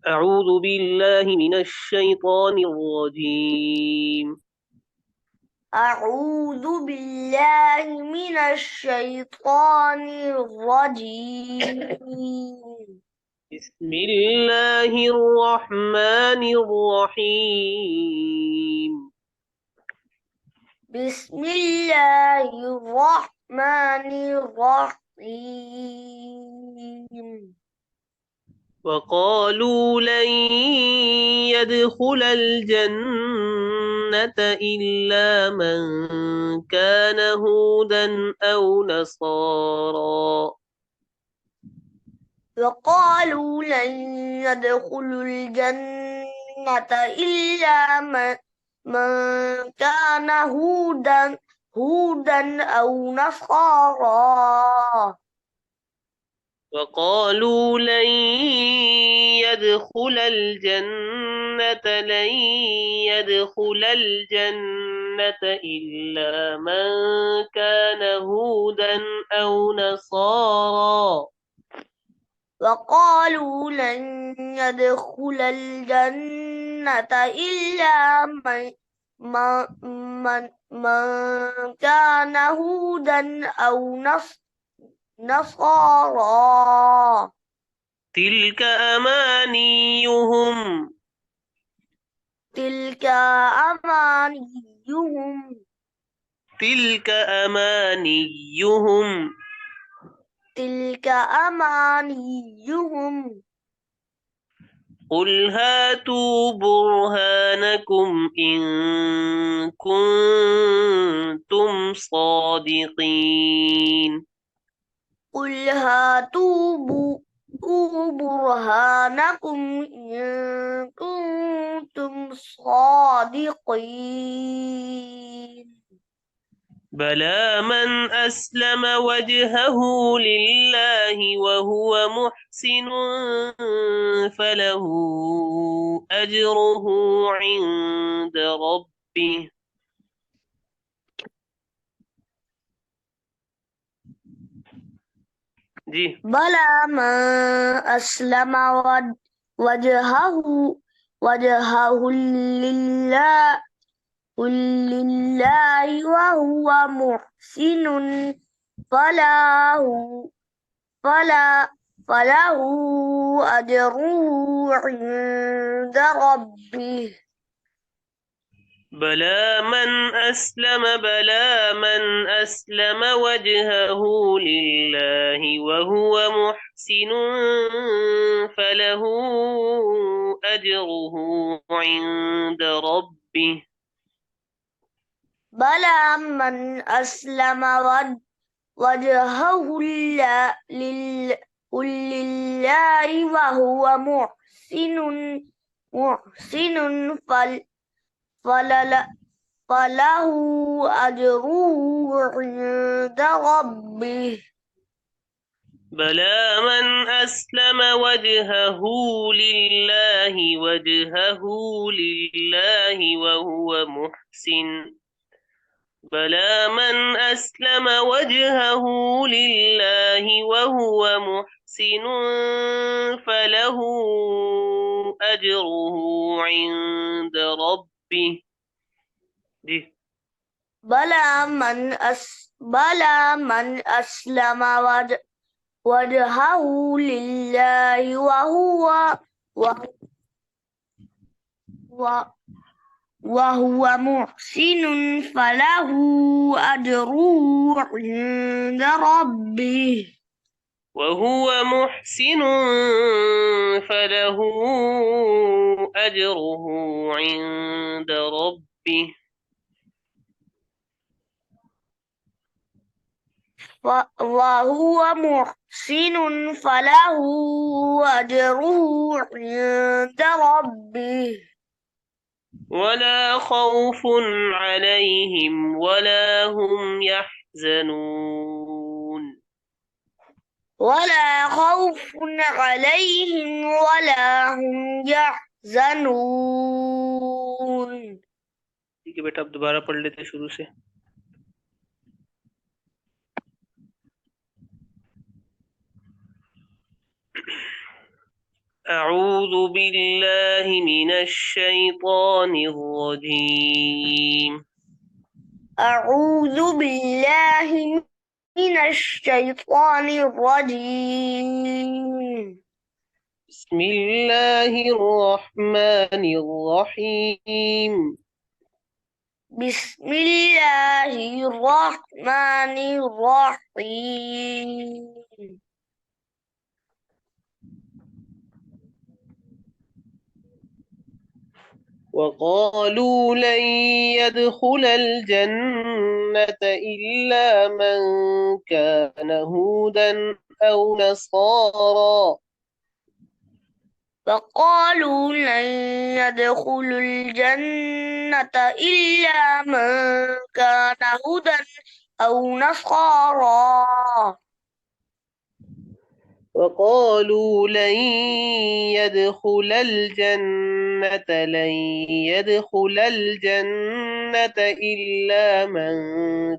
أعوذ بالله من الشيطان الرجيم. أعوذ بالله من الشيطان الرجيم. بسم الله الرحمن الرحيم. بسم الله الرحمن الرحيم. وقالوا لن يدخل الجنة إلا من كان هودا أو نصارى. وقالوا لن يدخلوا الجنة إلا من كان هودا أو نصارى. وقالوا لن يدخل الجنة لن يدخل الجنة إلا من كان هودا أو نصارى. وقالوا لن يدخل الجنة إلا من كان هودا أو نصارى. تلك أمانيهم تلك أمانيهم تلك أمانيهم تلك أمانيهم قل هاتوا برهانكم إن كنتم صادقين. قل هاتوا برهانكم إن كنتم صادقين. بلى من أسلم وجهه لله وهو محسن فله أجره عند ربه. जी. بلى من أسلم وجهه وجهه لله وهو محسن فله فلا فله أجره عند ربه. بلى من أسلم وجهه لله وهو محسن فله أجره عند ربه. بلى من أسلم وجهه لله وهو محسن فله أجره عند ربه. بلى من أسلم وجهه لله وهو محسن بلى من أسلم وجهه لله وهو محسن فله أجره عند ربه. دي. بلى من أسلم وجهه لله وهو محسن فله أجره عند ربه. وهو محسن فله أجره عند ربه. وهو محسن فله أجره عند ربه. ولا خوف عليهم ولا هم يحزنون. ولا خوف عليهم ولا هم يحزنون. ठीक है बेटा, अब दोबारा पढ़ लेते हैं शुरू से. أعوذ بالله من الشيطان الرجيم. أعوذ بالله من الشيطان الرجيم. بسم الله الرحمن الرحيم. بسم الله الرحمن الرحيم. وقالوا لن يدخل الجنة إلا من كان هودا أو نصارى. وقالوا لن يدخل الجنة إلا من كان هدى أو نصارى. وقالوا لن يدخل الجنة إلا من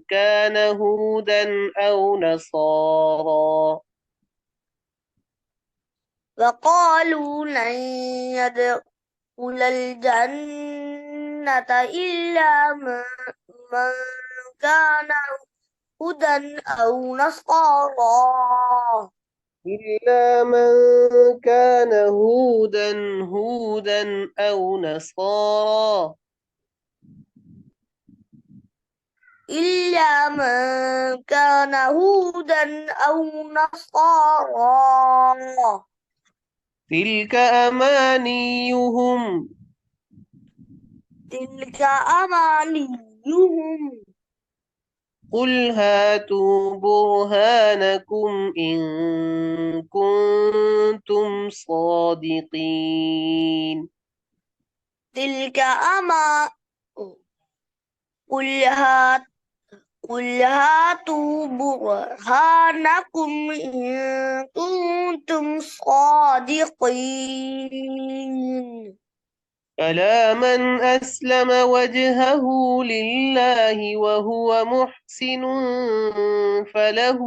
كان هودا أو نصارى. وقالوا لن يدخل الجنة إلا من كان هدى أو نصارى. إلا من كان هودا أو نصارى. إلا من كان هودا أو نصارى. تلك أمانيهم تلك أمانيهم قل هاتوا برهانكم إن كنتم صادقين. تلك أما قل هاتوا برهانكم إن كنتم صادقين. ألا من أسلم وجهه لله وهو محسن فله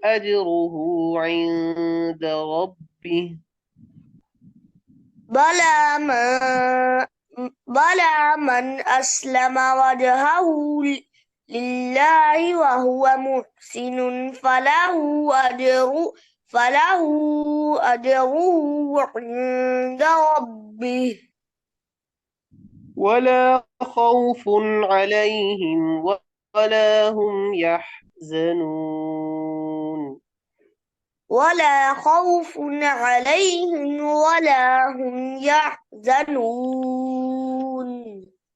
أجره عند ربه. بلى من أسلم وجهه لله وهو محسن فله أجره عند ربه. ولا خوف عليهم ولا هم يحزنون. ولا خوف عليهم ولا هم يحزنون.